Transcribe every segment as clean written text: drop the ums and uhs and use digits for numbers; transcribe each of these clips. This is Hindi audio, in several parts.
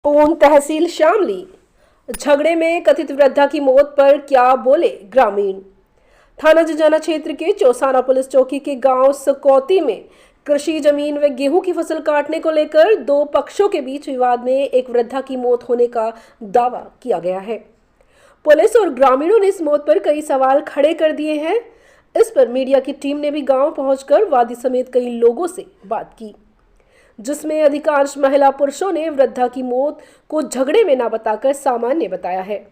पूर्ण तहसील शामली। झगड़े में कथित वृद्धा की मौत पर क्या बोले ग्रामीण। थाना जुजाना क्षेत्र के चौसाना पुलिस चौकी के गांव सकौती में कृषि जमीन व गेहूं की फसल काटने को लेकर दो पक्षों के बीच विवाद में एक वृद्धा की मौत होने का दावा किया गया है। पुलिस और ग्रामीणों ने इस मौत पर कई सवाल खड़े कर दिए हैं। इस पर मीडिया की टीम ने भी गांव पहुंचकर वादी समेत कई लोगों से बात की, जिसमें अधिकांश महिला पुरुषों ने वृद्धा की मौत को झगड़े में न बताकर सामान्य बताया है।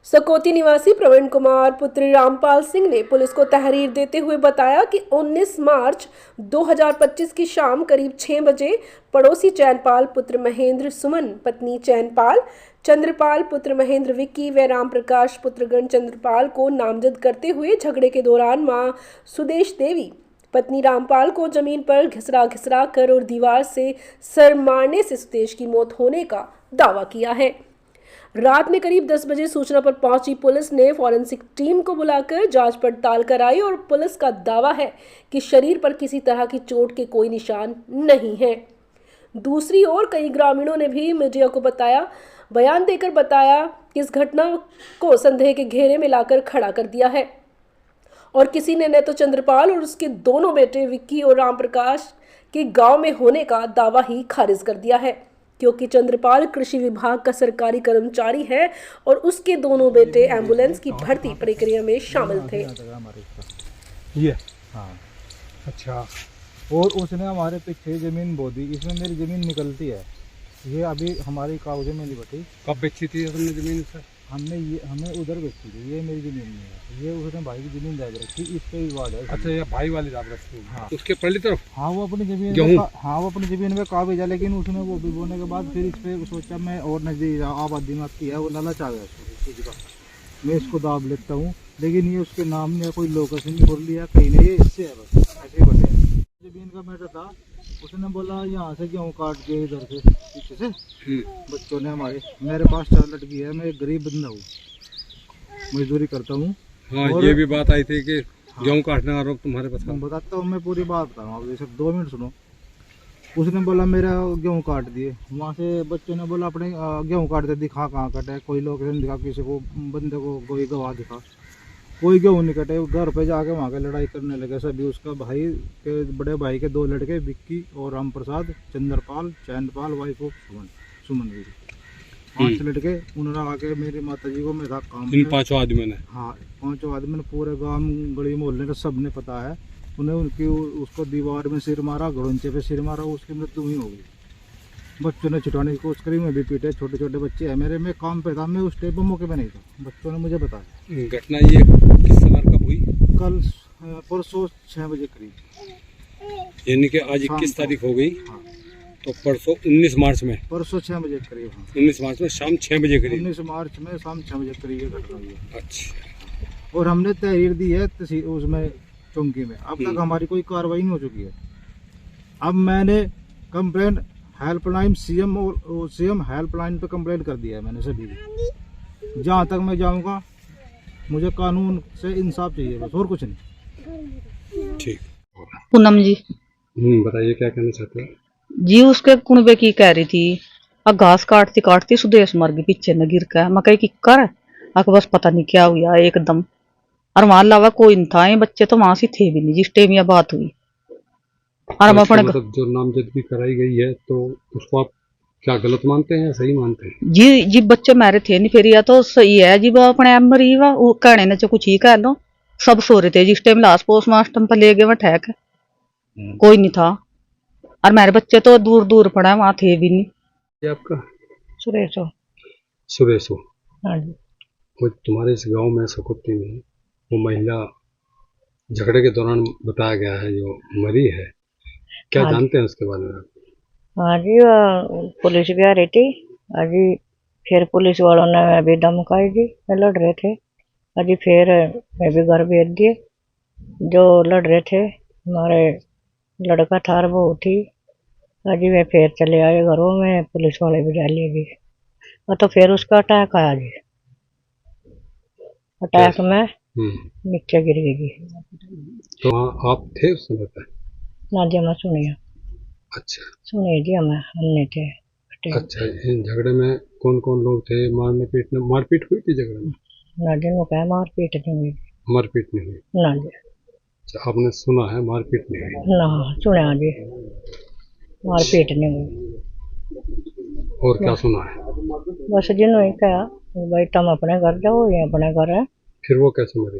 सकौती निवासी प्रवीण कुमार पुत्र रामपाल सिंह ने पुलिस को तहरीर देते हुए बताया कि 19 मार्च 2025 की शाम करीब 6 बजे पड़ोसी चैनपाल पुत्र महेंद्र सुमन पत्नी चैनपाल चंद्रपाल पुत्र महेंद्र विक्की व राम प्रकाश पुत्रगण चंद्रपाल को नामजद करते हुए झगड़े के दौरान मां सुदेश देवी पत्नी रामपाल को जमीन पर घिसरा कर और दीवार से सर मारने से सुदेश की मौत होने का दावा किया है। रात में करीब 10 बजे सूचना पर पहुंची पुलिस ने फॉरेंसिक टीम को बुलाकर जांच पड़ताल कराई और पुलिस का दावा है कि शरीर पर किसी तरह की चोट के कोई निशान नहीं है। दूसरी ओर कई ग्रामीणों ने भी मीडिया को बयान देकर बताया कि इस घटना को संदेह के घेरे में लाकर खड़ा कर दिया है और किसी ने न तो चंद्रपाल और उसके दोनों बेटे विक्की और राम प्रकाश के गांव में होने का दावा ही खारिज कर दिया है, क्योंकि चंद्रपाल कृषि विभाग का सरकारी कर्मचारी है और उसके दोनों बेटे एम्बुलेंस की भर्ती प्रक्रिया में शामिल थे। ये हाँ अच्छा। और उसने हमारे पीछे जमीन बो दी, इसमें मेरी जमीन निकलती है। ये अभी हमारी कागजों में नहीं बटी। कब बेची थी उसने जमीन से? हमें उधर बेची थी। ये मेरी जमीन नहीं है, ये उसने भाई की जमीन दाग रखी, इस पे विवाद है। अच्छा, ये भाई वाली दाग रखी? हाँ। उसके पहली तरफ? हाँ वो अपनी जमीन वो अपनी जमीन में कागज है, लेकिन उसने वो भी बोने के बाद फिर इस पे सोचा मैं और नजदीक आबादी में की है, वो लालच आ गया मैं इसको दाब लेता हूँ। लेकिन ये उसके नाम ने कोई लोकेशन खोल लिया कहीं नहीं, ये इससे है बस ऐसे ही बने। जमीन का मैटर था, उसने बोला यहाँ से गेहूँ काट के इधर से पीछे से बच्चों ने हमारे, मेरे पास 4 लड़की है, मैं एक गरीब बंदा हूँ, मजदूरी करता हूँ। हाँ, ये भी बात आई थी कि गेहूँ काटने का आरोप तुम्हारे पास? बताता हूँ, मैं पूरी बात बता रहा हूँ, जैसे 2 मिनट सुनो। उसने बोला मेरा गेहूँ काट दिए, वहाँ से बच्चों ने बोला अपने गेहूँ काट दे, दिखा कहाँ कटे, कोई लोकेशन दिखा, किसी को बंदे को कोई गवाह दिखा, कोई गेहूँ नहीं कटे। घर पे जाके वहाँ के लड़ाई करने लगे सभी। उसका भाई के बड़े भाई के 2 लड़के विक्की और राम प्रसाद, चंद्रपाल, चैनपाल, वाइफ ऑफ सुमन भी 5 लड़के। उन्होंने आके मेरी माता जी को मेरा काम, इन 5 आदमियों ने? हाँ, 5 आदमी ने, पूरे गांव गली मोहल्ले का सब ने पता है। उन्हें उनकी उसको दीवार में सिर मारा, घड़ोंचे पे सिर मारा, उसकी मृत्यु ही हो गई। बच्चों ने छुटाने की कोशिश करी, मैं भी पीटे, छोटे छोटे बच्चे हैं मेरे। मैं काम पे था, मैं उस टाइम पर मौके पे नहीं था, बच्चों ने मुझे बताया। घटना ये किस समय कब हुई? कल परसों 6 बजे करीब। यानी कि आज 21 तारीख हो गई। हाँ। तो परसों 19 मार्च में? परसों 6 बजे करीब। हाँ। 19 मार्च में शाम 6 बजे करीब? 19 मार्च में शाम 6 बजे करीब ये घटना हुई है। अच्छा। और हमने तहरीर दी है उसमें चौकी में, अब तक हमारी कोई कार्रवाई नहीं हो चुकी है। अब मैंने कंप्लेंट हेल्पलाइन सीएम हेल्पलाइन पे कंप्लेंट कर दिया है मैंने सभी की। जहाँ तक मैं जाऊँगा, मुझे कानून से इंसाफ चाहिए बस, और कुछ नहीं। ठीक। पूनम जी। बताइए क्या कहना चाहते हैं जी? उसके कुनबे की कह रही थी, अब घास काटती काटती सुदेश मर गई पीछे न गिर कर। मैं कही किकर अक बस पता नहीं क्या हुआ एकदम। और वहां अलावा कोई नहीं था, ये बच्चे तो वहां से थे भी नहीं जिस टाइम यह बात हुई। और हम अपने मतलब जो नामजदगी कराई गई है तो उसको आप क्या गलत मानते हैं या सही मानते हैं? जी जी बच्चे मेरे थे नहीं, फिर या तो सही है जी, वो अपने आप मरी वा वो कहने ने कुछ ही कह लो। सब सो रहे थे जिस टाइम लास्ट पोस्टमार्टम पर ले गए, वह ठहक कोई नहीं था। और मेरे बच्चे तो दूर दूर पड़ा, वहां थे भी नहीं। ये आपका? सुरेश हो। सुरेश हो। हाँ जी। वो तुम्हारे इस गांव में सकौती में वो महिला झगड़े के दौरान बताया गया है जो मरी है, क्या जानते हैं उसके बारे में? हाँ जी, पुलिस भी आ रही थी अजी, फिर पुलिस वालों ने अभी धमकाई जी, लड़ रहे थे अजी, फिर मैं भी घर भेज दिए। जो लड़ रहे थे हमारे लड़का था वो थी अजी, वे फिर चले आए घरों में, पुलिस वाले भी डाले गए। और तो फिर उसका अटैक आया जी, अटैक में नीचे गिर गई। तो आप थे उस समय पर? ना जी, मैं सुनिए। अच्छा। सुनिए जी, हमने थे थे। अच्छा, इन झगड़े में कौन कौन लोग थे? मारपीट हुई थी झगड़े में? ना जी वो कहे मारपीट नहीं हुई। मारपीट नहीं हुई। ना जी अच्छा, आपने सुना है मारपीट नहीं हुई। ना सुना जी मारपीट नहीं हुई। और क्या सुना है? बस जिन्होंने कहा भाई तुम अपने घर जाओ, ये अपने घर है। फिर वो कैसे मरी?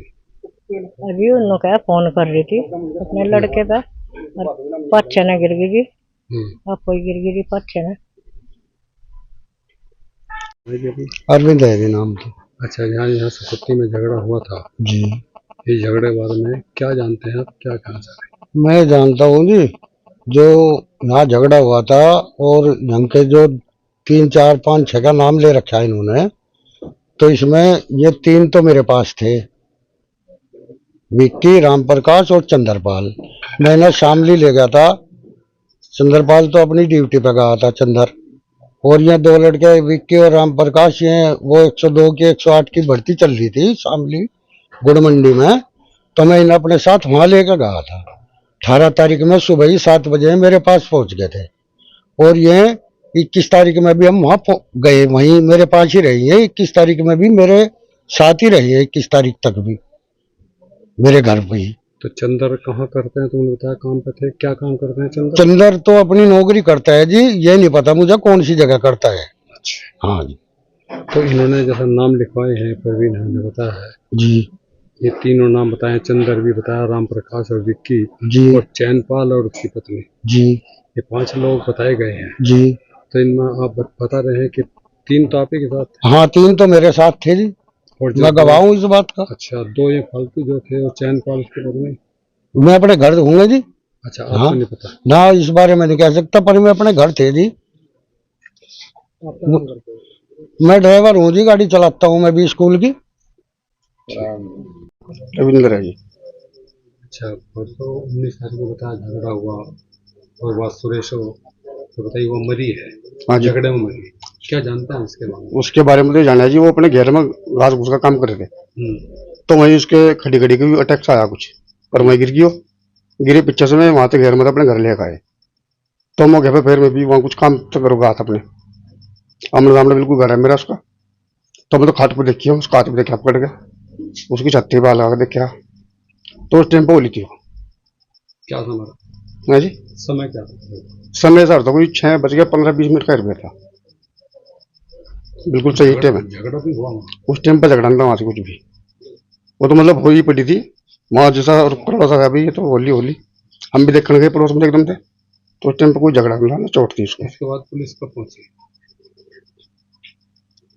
अभी उन्होंने कहा फोन कर रही थी अपने लड़के पे और पाछे ने गिर गई जी। आप कोई गिर गई जी पाछे ने। अरविंद है जी नाम तो। अच्छा, यहाँ सकुत्ती में झगड़ा हुआ था जी इस झगड़े के बारे में क्या जानते हैं आप? क्या कहना चाह रहे हैं? मैं जानता हूँ जी, जो यहाँ झगड़ा हुआ था और यहाँ के जो 3 4 5 6 का नाम ले रखा है इन्होंने, तो इसमें ये 3 तो मेरे पास थे, विक्की, राम प्रकाश और चंद्रपाल। मैंने शामली ले गया था, चंद्रपाल तो अपनी ड्यूटी पे गया था चंद्र, और ये 2 लड़के विक्की और राम प्रकाश, ये वो 102 की 108 की भर्ती चल रही थी शामली गुड़ मंडी में, तो मैं इन्हें अपने साथ वहां लेकर गया था। 18 तारीख में सुबह ही 7 बजे मेरे पास पहुंच गए थे, और ये 21 तारीख में भी हम वहां गए, वहीं मेरे पास ही रही है। 21 तारीख में भी मेरे साथ ही रही है, 21 तारीख तक भी मेरे घर पे ही। तो चंदर कहाँ करते हैं? तुमने बताया काम पे थे, क्या काम करते हैं चंदर? चंदर तो अपनी नौकरी करता है जी, ये नहीं पता मुझे कौन सी जगह करता है। अच्छा, हाँ जी तो इन्होंने जैसा नाम लिखवाए हैं, परवीन ने बताया है, जी ये तीनों नाम बताए, चंदर भी बताया, राम प्रकाश और विक्की जी और चैनपाल और उसकी पत्नी, जी ये 5 लोग बताए गए हैं। जी। तो इनमें आप बता रहे हैं कि 3 तो आप ही के साथ थे हाँ 3 तो मेरे साथ थे जी, और मैं गवाह हूँ इस बात का। अच्छा, 2 ये फालतू जो थे वो चैनपाल उसकी पत्नी। मैं अपने घर हूँ जी। अच्छा, आपको हाँ नहीं पता? ना, इस बारे में नहीं कह सकता, पर मैं अपने घर थे जी। मैं ड्राइवर हूँ जी, गाड़ी चलाता हूँ मैं भी स्कूल की। रविंद्र है जी। अच्छा, परसों 19 तारीख को बताया झगड़ा हुआ और बात सुरेश हो, तो बताइए वो मरी है। हाँ जी, झगड़े में मरी, क्या जानता है उसके बारे में? उसके बारे में तो जाना है जी, वो अपने घर में घास घूस का काम कर रहे थे, तो वहीं उसके खड़ी खड़ी के भी अटैक आया कुछ, पर मैं गिर गयो, गिरे पीछे से मैं वहां से घर में अपने घर लेकर आए, तो मौके पे फिर मैं भी वहाँ कुछ काम तो करूँगा अपने आमने सामने बिल्कुल घर है मेरा उसका, तो मैं तो खाट पे देखी हूँ, उसका हाथ पे देखा पकड़ के, उसकी छत्ती पे लगा के देखा, तो उस टाइम पे बोली थी वो। क्या समय? हाँ जी, समय क्या था? समय सर तो कोई 6:15-20 का रुपया था, बिल्कुल सही टाइम है। झगड़ा भी हुआ वहाँ? उस टाइम पे झगड़ा नहीं था वहां से कुछ भी, वो तो मतलब हो ही पड़ी थी वहां जैसा, और पड़ोस था भाई, ये तो होली होली हम भी देखने गए पड़ोस में एकदम थे, तो उस टाइम पे कोई झगड़ा नहीं था ना, चोट थी उसको। उसके बाद पुलिस कब पहुंची?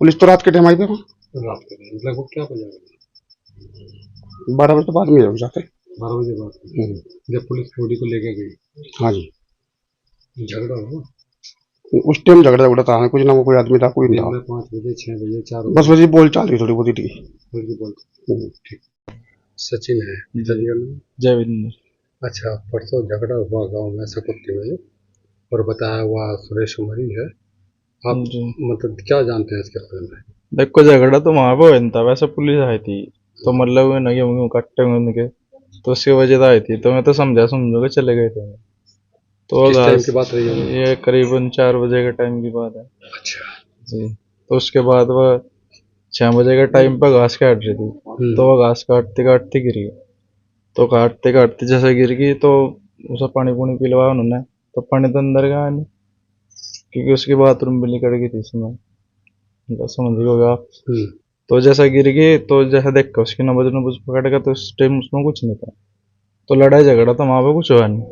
पुलिस तो रात के टाइम आई पे रात के टाइम, लगभग क्या बजा? 12 बजे तो बाद में जाते। 12 बजे बाद जब पुलिस बॉडी को लेके गई? हाँ जी, झगड़ा हुआ उस टाइम झगड़ा था, कुछ ना कोई आदमी था, कोई नहीं था। 5 बजे 6 बजे 4 बस वही बोल चाल रही थोड़ी बहुत ही थी। बोलते। ठीक। सचिन है जयविंदर। अच्छा, परसों झगड़ा हुआ गांव में सकुत्ती में और बताया हुआ सुरेश मरी है, आप जी। मतलब क्या जानते हैं इसके बारे में? देखो झगड़ा तो वहां पे हुआ नहीं था, वैसे पुलिस आई थी तो मतलब गेहूं कट्टे हुए उनके, तो उसकी वजह से आई थी, तो मैं तो समझो के चले गए थे। तो किस टाइम की बात रही है? ये करीबन 4 बजे के टाइम की बात है अच्छा जी। तो उसके बाद वह 6 बजे के टाइम पर घास काट रही थी, तो वह घास काटते काटते गिर गई, तो काटते काटते जैसे गिर गई तो उसे पानी पुनी पिलवाया उन्होंने, तो पानी तो अंदर गया नहीं, क्योंकि उसकी बाथरूम भी निकल गई थी इसमें, समझ गए आप। तो जैसा गिर गई तो जैसा देख कर उसकी नब्ज पकड़ के, तो उस टाइम उसमें कुछ नहीं था, तो लड़ाई झगड़ा तो वहां पे कुछ हुआ नहीं।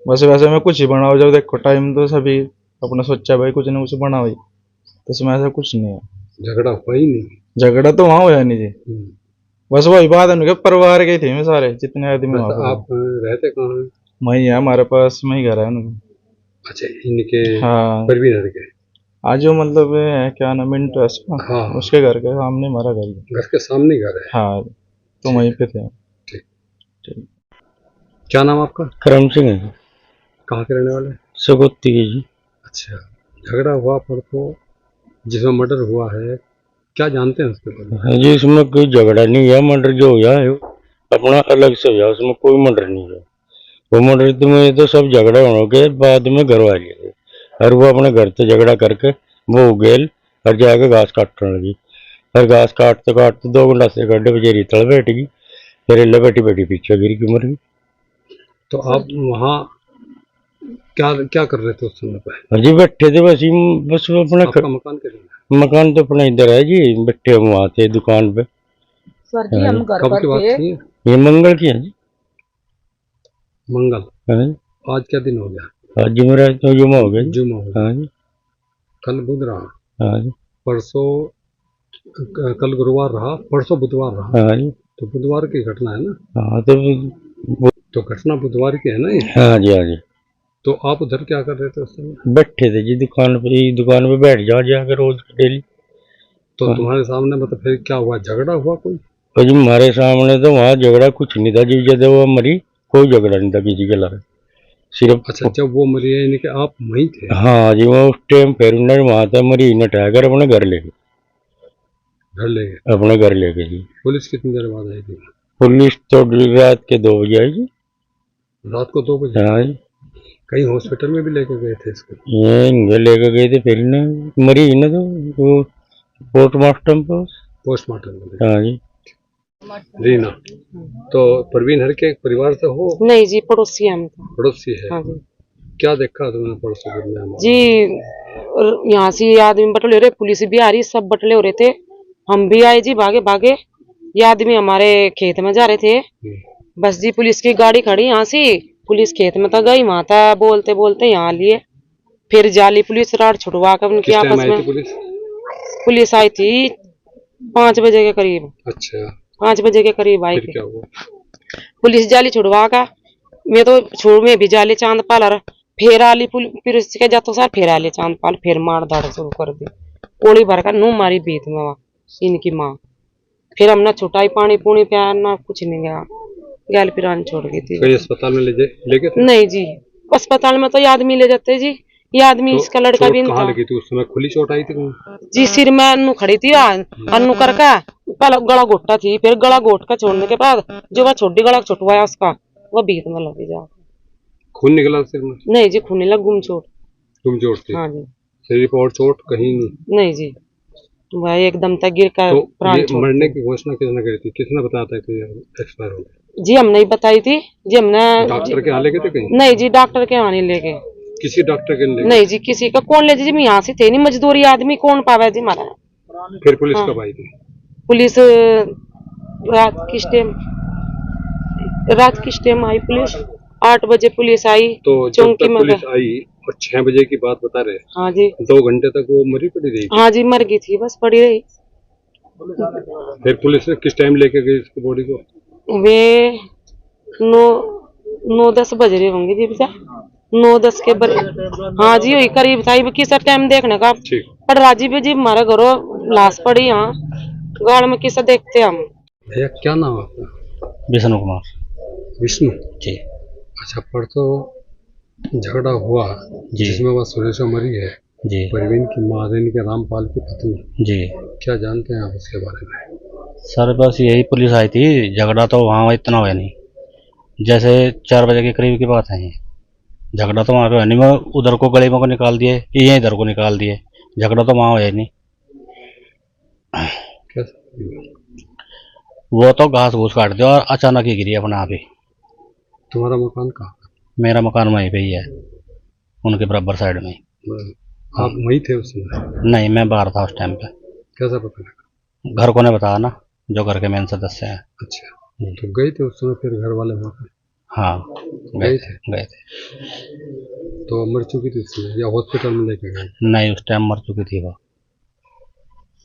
बस वैसे में कुछ ही बनाओ, जब देखो टाइम तो सभी अपना सोचा भाई कुछ ना कुछ बनाओ ही, तो इसमें ऐसा कुछ नहीं है। झगड़ा हुआ ही नहीं? झगड़ा तो वहां हुआ नहीं जी, बस वही बात है उनके परिवार के थे सारे जितने आदमी वहां पे। आप रहते कहाँ हैं? वही है हमारे पास में ही घर है उनका। अच्छा, इनके हाँ, परवीन के आज जो मतलब है क्या नाम मिंटू है उसका, हाँ, उसके घर के सामने हमारा घर है। घर के सामने घर है? हाँ, तो वहीं पे थे। ठीक। क्या नाम आपका? करम सिंह है, कहाँ के रहने वाले? सगोती के जी। अच्छा, झगड़ा हुआ परसों जिसमें मर्डर हुआ है, क्या जानते हैं उसके बारे में? हाँ जी, इसमें कोई झगड़ा नहीं है, मर्डर जो हुआ है अपना अलग से हुआ, उसमें कोई मर्डर नहीं है। वो मर्डर तो में तो सब झगड़ा होने के बाद में घर वाले थे, और वो अपने घर से झगड़ा करके वो गेल और जाके घास काटने लगी। फिर घास काटते काटते 2 घंटा से गड्ढे बेचारी तल बैठ गई। फिर इल्ले बैठी बैठी पीछे गिर के मर गई। तो आप वहाँ क्या क्या कर रहे थे उस समय पे? और जी बैठे थे बस वो अपना आपका मकान कैसे? मकान तो अपना इधर है जी, बैठे हम वहाँ थे दुकान पे। सर जी हम घर कब पर की बात थे। थी? ये मंगल की है जी। मंगल। हाँ जी। आज क्या दिन हो गया? आज जुमेरा तो जुमा हो गया जी। जुमा हो गया। हाँ जी। कल बुध रहा, हाँ जी। परसों कल गुरुवार रहा, परसों बुधवार रहा। हाँ जी। तो बुधवार की घटना है ना? हाँ तो घटना बुधवार की है ना ये? हाँ जी। हाँ जी। तो आप उधर क्या कर रहे थे उस समय? बैठे थे जी दुकान पे बैठ जाकर रोज डेली। तो तुम्हारे सामने मतलब फिर क्या हुआ, झगड़ा हुआ कोई? और जी हमारे सामने तो वहाँ झगड़ा कुछ नहीं था जी, जब वो मरी कोई झगड़ा नहीं था किसी के लारे, सिर्फ। अच्छा, जब वो मरी है यानी कि आप वहीं थे? हाँ जी, वो उस टाइम फिर उन्होंने वहाँ था मरी न उठाकर अपने घर ले गए। घर ले गए? अपने घर ले गए जी। पुलिस कितनी देर बाद आई थी? पुलिस तो रात के 2 बजे आई जी। रात को 2 बजे? हाँ जी। कहीं हॉस्पिटल में भी लेके गए थे इसको? ये इन्हें लेकर गए थे, फिर न मरी न तो वो पोस्टमार्टम पर। पोस्टमार्टम में? हाँ जी। रीना, तो परवीन हर के परिवार से हो? नहीं जी, पड़ोसी हम तो। पड़ोसी है? हाँ जी। क्या देखा तुमने पड़ोसी घर में? जी यहाँ से ये आदमी बटले हो रहे, पुलिस भी आ रही, सब बटले हो रहे थे। हम भी आए जी, भागे भागे। ये आदमी हमारे खेत में जा रहे थे, बस जी पुलिस की गाड़ी खड़ी यहाँ से, पुलिस खेत में तो गई, वहां था बोलते बोलते यहाँ लिए, फिर जाली पुलिस राड छुड़वा कर उनकी किस टाइम आपस आई में। थी पुलिस? पुलिस आई थी 5 बजे के करीब। अच्छा, 5 बजे के करीब आई फिर थी क्या हुआ? पुलिस, जाली छुड़वा का मैं तो छोड़ में भी जाले चांद पाल, फिर आली फिर उसके जातो सार फिर आले चांद पाल, फिर मार दाड़ शुरू कर दी, गोली भर कर नू मारी बीत में वहाँ इनकी माँ। फिर हमने छुटाई, पानी पूनी प्यार ना कुछ नहीं गया, गैल पिरान छोड़ गई थी। कहीं अस्पताल में ले गए थे? नहीं जी, अस्पताल में तो ये आदमी ले जाते जी, ये आदमी तो इसका लड़का चोट भी नहीं कहाँ था लगी थी उस समय? खुली चोट आई थी जी, सिर में अन्नू खड़ी थी, अन्नू करके पहले गला घोटा थी, फिर गला घोट कर छोड़ने के बाद जो वह छोटी गला छुटवाया उसका, वह बीत में लगी जा। खून निकला सिर में? नहीं जी, खून लग, गुम चोट। तुम चोट थी? हाँ जी। शरीर पर और चोट कहीं नहीं? नहीं जी, वह एकदम तक गिर कर तो प्राण ये छोड़। मरने की घोषणा किसने करी थी? किसने बताया था कि एक्सपायर हो गए? जी हमने ही बताई थी जी, हमने। डॉक्टर के यहाँ ले गए थे कहीं? नहीं जी, डॉक्टर के यहाँ नहीं ले गए। किसी डॉक्टर के ले गए? नहीं जी, किसी का कौन ले जी, मैं यहाँ से थे नहीं, मजदूरी आदमी कौन पावे जी हमारा। फिर पुलिस हाँ। कब आई थी? पुलिस रात किस टाइम आई पुलिस? 8 बजे पुलिस आई। तो जब चौकी तक में पुलिस आई और 6 बजे की बात बता रहे, हाँ जी। 2 घंटे तक वो मरी पड़ी रही? हाँ जी, मर गई थी, बस पड़ी रही। फिर पुलिस ने किस टाइम लेके गई इसकी बॉडी को? वे 9-10 बज रहे होंगे जी भैया, 9-10 के हाँ जी वही करीब था। किस टाइम देखने का पर राजीव जी, हमारे घरों लाश पड़ी यहाँ गाड़ में, किसा देखते हम। भैया क्या नाम है आपका? विष्णु कुमार। विष्णु जी। अच्छा, परसों झगड़ा हुआ जिसमें वह सुरेशा मरी है जी। परवीन की माँ के रामपाल की पत्नी जी। क्या जानते हैं आप उसके बारे में? सर बस यही पुलिस आई थी, झगड़ा तो वहाँ इतना हुआ नहीं, जैसे 4 बजे के करीब की बात है। ये झगड़ा तो वहाँ पे नहीं, मैं उधर को गली में को निकाल दिए, ये इधर को निकाल दिए, झगड़ा तो वहाँ हुआ नहीं। वो तो घास घूस काट दिया और अचानक ही गिरी अपने आप ही। तुम्हारा मकान कहाँ? मेरा मकान वहीं पे ही है, उनके बराबर साइड में। आप वहीं थे उस समय? नहीं, मैं बाहर था उस टाइम पे। कैसा पता लगा? घर को ने बताया ना, जो घर के मेन सदस्य हैं। अच्छा, तो गए थे उस समय फिर घर वाले वहाँ पे? हाँ गए थे। तो मर चुकी थी उसमें या हॉस्पिटल में लेके गए? नहीं, उस टाइम मर चुकी थी वो।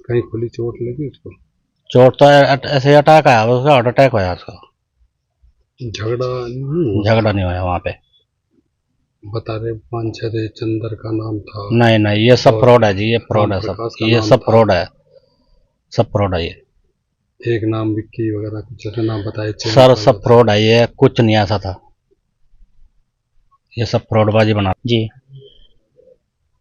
कहीं खुली चोट लगी उसको? चोट तो ऐसे अटैक आया, उसका हार्ट अटैक हुआ उसका। झगड़ा नहीं हुआ वहाँ पे। बता रहे 5-6 थे, चंदर का नाम था। नहीं, ये सब फ्रॉड है जी, ये फ्रॉड है सब, ये सब फ्रॉड है, सब फ्रॉड है ये। एक नाम विक्की वगैरह कुछ ऐसे नाम बताए सर, सब फ्रॉड है ये, कुछ नहीं ऐसा था, ये सब फ्रॉडबाजी बना जी।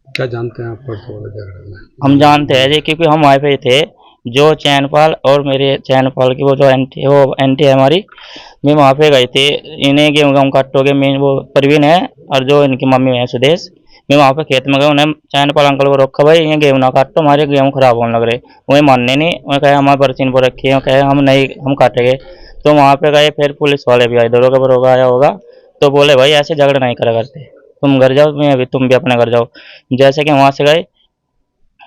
क्या जानते हैं आप परसों वाले झगड़े में? हम जानते हैं जी, क्योंकि हम वहाँ पे थे, जो चैनपाल और मेरे चैनपाल की वो जो एंटी है हमारी, मैं वहाँ पे गए थे, इन्हें गेहूँ काटोगे, मेन वो परवीन है और जो इनकी मम्मी है सुदेश, मैं वहाँ पे खेत में गया, उन्हें चैन पर अंकल को रोका, भाई ये गेहूं ना काटो, हमारे गेहूं खराब होने लग रहे। वही मानने नहीं, वह कहे हमारे पर्ची पर रखी है, कहे हम नहीं, हम काटेंगे। तो वहाँ पे गए, फिर पुलिस वाले भी आए, दरोगा बरोगा आया होगा, तो बोले भाई ऐसे झगड़ा नहीं करा करते, तुम घर जाओ, मैं भी, तुम भी अपने घर जाओ। जैसे कि वहाँ से गए,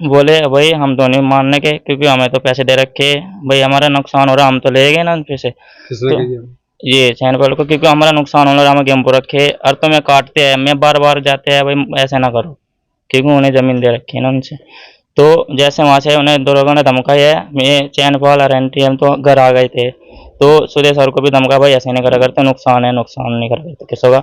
बोले भाई हम तो नहीं मानने के, क्योंकि हमें तो पैसे दे रखे, भाई हमारा नुकसान हो रहा, हम तो ले गए ना उन पैसे। किसने तो किया? ये चैन वालों को, क्योंकि हमारा नुकसान हो रहा, हमें गेम पर रखे और तुम्हें काटते हैं, मैं बार बार जाते हैं, भाई ऐसे ना करो, क्योंकि उन्हें जमीन दे रखी है ना उनसे। तो जैसे वहाँ से उन्हें दरोगा ने धमकाया है, मैं चैन पाल और एनटीएम तो घर आ गए थे, तो सुधे सर को भी धमका, भाई ऐसे नहीं करा करते, नुकसान है, नुकसान नहीं करा करते किसी का।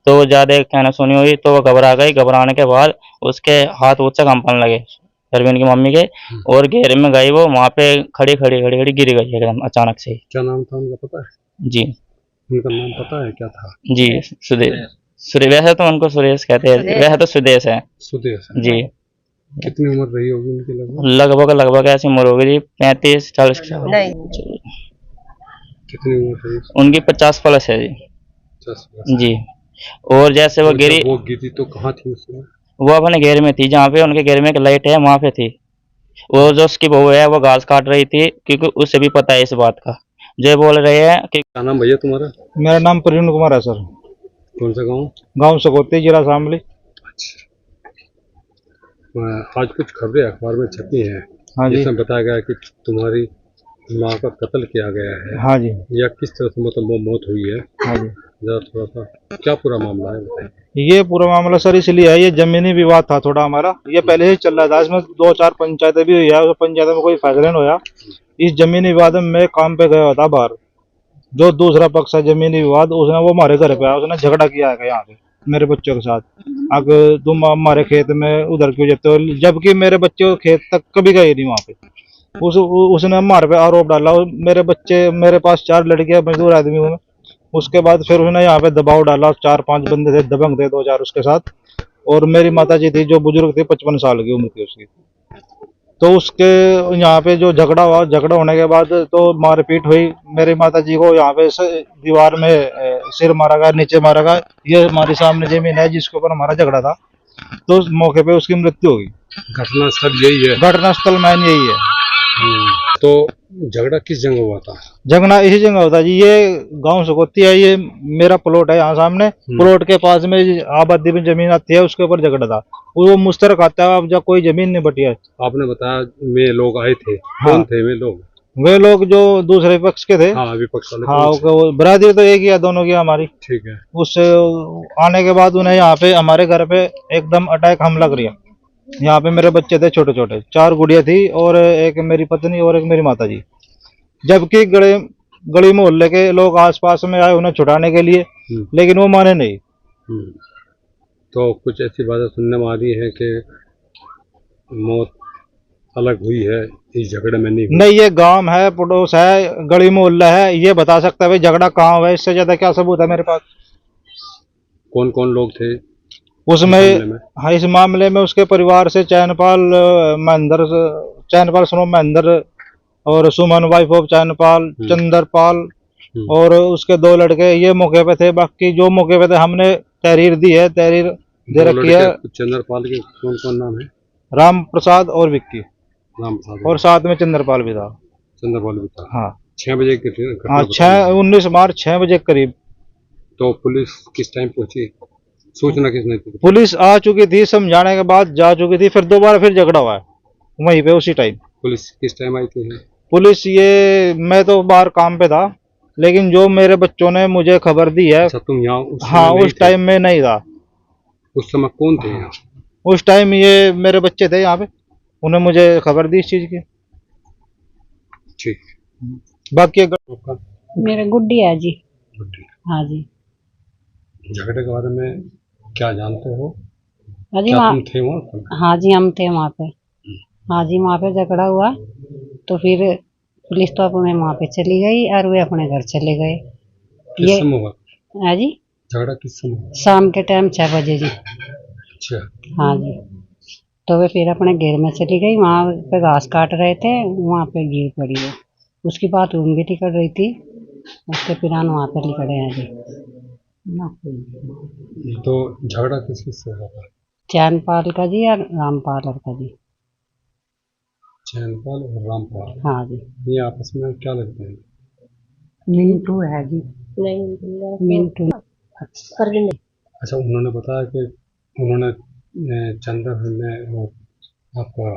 तो ज़्यादा कहना सुनी हुई, तो वो घबरा गई, घबराने के बाद उसके हाथ ऊँचा कंपन लगे परवीन की मम्मी के, और घेरे में गई, वो वहाँ पे खड़ी खड़ी खड़ी खड़ी गिर गई एकदम अचानक से ही। क्या नाम था उनका, पता है? जी उनका नाम पता है क्या था? जी, सुदेश, वैसे तो उनको सुरेश कहते हैं, वैसे तो सुदेश है सुदेश। जी। कितनी उम्र रही होगी उनकी लगभग? लगभग ऐसी उम्र होगी जी 35-40 साल। कितनी उम्र रही? उनकी 50 प्लस है जी। 50 वर्ष। जी। और जैसे वो तो गिरी, जब वो गिरी तो कहाँ थी उस समय? वो अपने घेर में थी, जहाँ पे उनके घेर में एक लाइट है वहां पे थी। वो जो उसकी बहू है वो घास काट रही थी, क्योंकि उसे भी पता है इस बात का। जो बोल रहे हैं कि क्या नाम भैया तुम्हारा? मेरा नाम प्रवीण कुमार है सर। कौन सा गाँव? गांव सकोती, जिला शामली। आज कुछ खबरें अखबार में छपी हैं, हाँ जी। जिसमें बताया गया है कि तुम्हारी माँ का कत्ल किया गया है। हाँ जी। या किस तरह से मतलब वो मौत हुई है? हाँ जी। जरा थोड़ा सा क्या पूरा मामला है बताइए। ये पूरा मामला सर इसलिए है, ये जमीनी विवाद था थोड़ा हमारा, ये पहले ही चल रहा था, इसमें 2-4 पंचायतें भी हुई है, उस पंचायत में कोई फैसला नहीं होया। इस जमीनी विवाद में मैं काम पे गया था बाहर, जो दूसरा पक्ष है जमीनी विवाद, उसने वो हमारे घर पे आया, उसने झगड़ा किया है यहाँ पे मेरे बच्चों के साथ, अगर तुम हमारे खेत में उधर क्यों जाते हो, जबकि मेरे बच्चे खेत तक कभी गए नहीं वहाँ पे। उसने हमारे पे आरोप डाला, मेरे बच्चे, मेरे पास 4 लड़कियां, मजदूर आदमी हूँ मैं। उसके बाद फिर उसने यहाँ पे दबाव डाला, 4-5 बंदे थे, दबंग थे 2-4 उसके साथ, और मेरी माता जी थी जो बुजुर्ग थी, 55 साल की उम्र थी उसकी। तो उसके यहाँ पे जो झगड़ा हुआ, झगड़ा होने के बाद तो मारपीट हुई, मेरी माता जी को यहाँ पे दीवार में सिर मारा गया, नीचे मारा गया। ये हमारी सामने जमीन है जिसके ऊपर हमारा झगड़ा था, तो उस मौके पे उसकी मृत्यु हो गई। घटना स्थल यही है? घटना स्थल मैन यही है। तो झगड़ा किस जगह हुआ था? झगड़ा इसी जगह होता जी, ये गांव सकोती है, ये मेरा प्लॉट है यहाँ सामने, प्लॉट के पास में आबादी में जमीन आती है, उसके ऊपर झगड़ा था, वो मुश्तरक आता है, अब जब कोई जमीन नहीं बटी है। आपने बताया वे लोग आए थे। हाँ। कौन थे वे लोग? वे लोग जो दूसरे पक्ष के थे। हाँ, विपक्ष वाले। हाँ, वो बरादरी तो एक ही है दोनों की हमारी। ठीक है। उससे आने के बाद उन्हें यहाँ पे हमारे घर पे एकदम अटैक हमला किया। यहाँ पे मेरे बच्चे थे छोटे छोटे, 4 गुड़िया थी, और एक मेरी पत्नी और एक मेरी माता जी, जबकि गली मोहल्ले के लोग आसपास में आए उन्हें छुड़ाने के लिए, लेकिन वो माने नहीं। तो कुछ ऐसी बातें सुनने में आ रही है कि मौत अलग हुई है, इस झगड़े में नहीं, ये गांव है, पड़ोस है, गली मोहल्ला है, ये बता सकता है भाई झगड़ा कहाँ हुआ है, इससे ज्यादा क्या सबूत है मेरे पास। कौन कौन लोग थे उसमें? हाँ, इस मामले में उसके परिवार से चैनपाल सुनो महेंद्र, और सुमन वाइफ ऑफ चैनपाल, चंद्रपाल, और उसके 2 लड़के ये मौके पे थे। बाकी जो मौके पे थे हमने तहरीर दी है, तहरीर दे रखी है। चंद्रपाल के कौन कौन नाम है? राम प्रसाद और विक्की, राम प्रसाद, और साथ में चंद्रपाल भी था। चंद्रपाल भी था। हाँ। 6 बजे की घटना। हाँ, 19 मार्च 6 बजे करीब। तो पुलिस किस टाइम पहुंची, सूचना किसने दी? पुलिस आ चुकी थी, समझाने के बाद जा चुकी थी, फिर दोबारा फिर झगड़ा हुआ है वहीं पे उसी टाइम। पुलिस किस टाइम आई थी? पुलिस, ये मैं तो बाहर काम पे था, लेकिन जो मेरे बच्चों ने मुझे खबर दी है। अच्छा, तुम यहाँ उस टाइम में नहीं था। उस समय कौन थे यहाँ? उस टाइम ये मेरे बच्चे थे यहाँ पे, उन्हें मुझे खबर दी इस चीज की। ठीक। बाकी मेरा गुड्डी है जी। हाँ जी। झगड़े के बारे में क्या जानते हो? हाँ जी, क्या तुम थे वहाँ? हाँ जी, हम थे वहाँ पे। हाँ जी, वहाँ पे झगड़ा हुआ, तो फिर पुलिस तो अपने वहाँ पे चली गई और वे अपने घर चले गए। किस समय हुआ? हाँ जी, झगड़ा किस समय? शाम के टाइम 6 बजे जी। अच्छा। हाँ जी, तो वे फिर अपने घेर में चली गई, वहाँ पे घास काट रहे थे, वहाँ पे गिर पड़ी वो। उसकी बात रूम भी निकल रही थी, उसके पिरान वहाँ पे निकले हैं जी। तो झगड़ा किस किस से हुआ था? चैनपाल का जी या रामपाल का जी? चैनपाल और रामपाल, हाँ जी। ये आपस में क्या लगते हैं? मिंटू है जी। मिंटू अच्छा, उन्होंने बताया कि उन्होंने चंद्र ने और आपका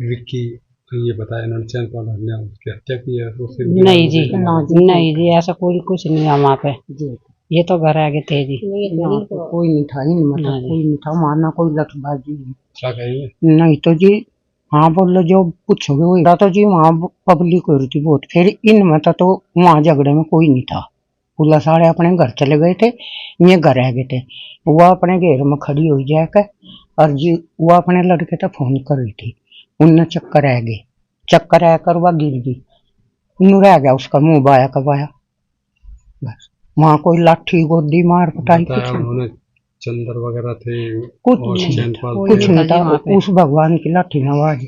विक्की, ये बताया इन्होंने चैनपाल ने उसकी हत्या की है, तो फिर नहीं जी, नहीं जी, ऐसा कोई कुछ नहीं है वहाँ पे। ये तो घर आगे थे जी। कोई नहीं था, मतलब कोई नहीं था, मारना कोई लठबाजी नहीं। क्या कहेंगे? नहीं तो जी, हाँ बोलो जो पूछोगे वही तो जी, वहाँ पब्लिक हो रही थी बहुत। फिर इनमें तो वहाँ झगड़े में कोई नहीं था। पुलिस वाले अपने घर चले गए थे, ये घर आ गए थे। वो अपने घेर में खड़ी हुई जाकर, और जी वो अपने लड़के तो फोन कर रही थी, उनने चक्कर आ गए, चक्कर आकर वह गिर गई, नू रह गया उसका मुंह बाया का बाया। बस वहाँ कोई लाठी गोदी मार पटाई कुछ नहीं। उन्होंने चंद्र वगैरह थे, कुछ और नहीं, चैनपाल कुछ नहीं था। उस भगवान की लाठी नवाज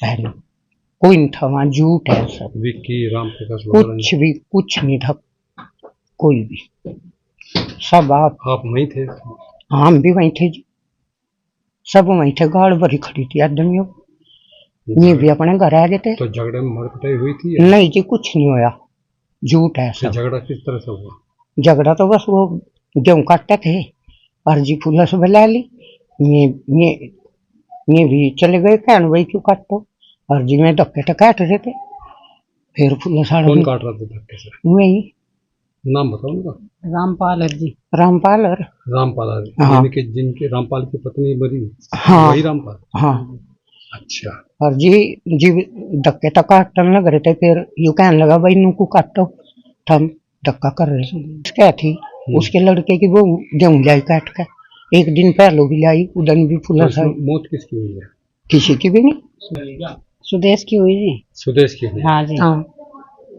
पहले कोई नहीं था वहाँ, झूठ है सब। विक्की, राम प्रकाश, कुछ नहीं था, कोई भी। सब आप वहीं थे? हम भी वहीं थे जी, सब वहीं थे। गाड़ भरी खड़ी थी आदमियों, ये भी अपने घर आ गए थे। तो झगड़े में मारपिटाई हुई थी? नहीं जी, कुछ नहीं होया, झूठ है सब। झगड़ा किस तरह से हुआ? झगड़ा तो बस वो गेहूं काटते थे, और जी पुलिस बुला ली। ये भी चले गए, कहन भाई क्यों काटो, और जी में धक्के तो काट रहे थे। फिर पुलिस वाले कौन काट रहा था धक्के से? वही नाम बताओ उनका। रामपाल जी। रामपाल हाँ। यानी कि जिनके रामपाल की पत्नी मरी, हाँ वही रामपाल? हाँ। अच्छा। और जी धक्के तो काटने लग रहे थे, फिर यूं कहने लगा भाई नुकू काटो, थम धक्का कर रहे। क्या थी उसके लड़के की वो गेहूं लाई काट के, एक दिन पहले भी लाई, उधर भी पुलिस आई। मौत किसकी हुई है? किसी की भी नहीं, सुदेश की हुई जी। सुदेश की हुई? हाँ जी। हाँ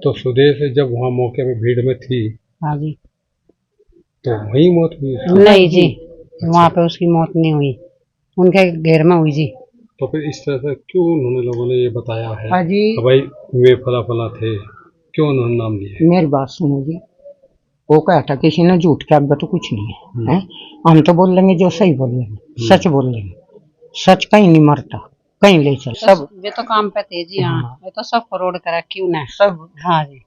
तो सुदेश जब वहाँ मौके पे भीड़ में थी, हाँ जी, तो वही मौत हुई? नहीं जी, वहाँ पे उसकी मौत नहीं हुई, उनके घेर में हुई जी। तो फिर इस तरह से क्यों उन्होंने लोगों ने ये बताया है हाँ जी, भाई वे फला फला थे, क्यों उन्होंने नाम लिया? मेरी बात सुनो जी, वो कहता किसी ने झूठ के आगे तो कुछ नहीं है, हम तो बोल लेंगे जो सही बोल लेंगे, सच बोल लेंगे। सच कहीं नहीं मरता, कहीं ले चल सब। ये तो काम पे थे जी। हाँ, ये तो सब फरोड करा क्यों ना सब। हाँ जी।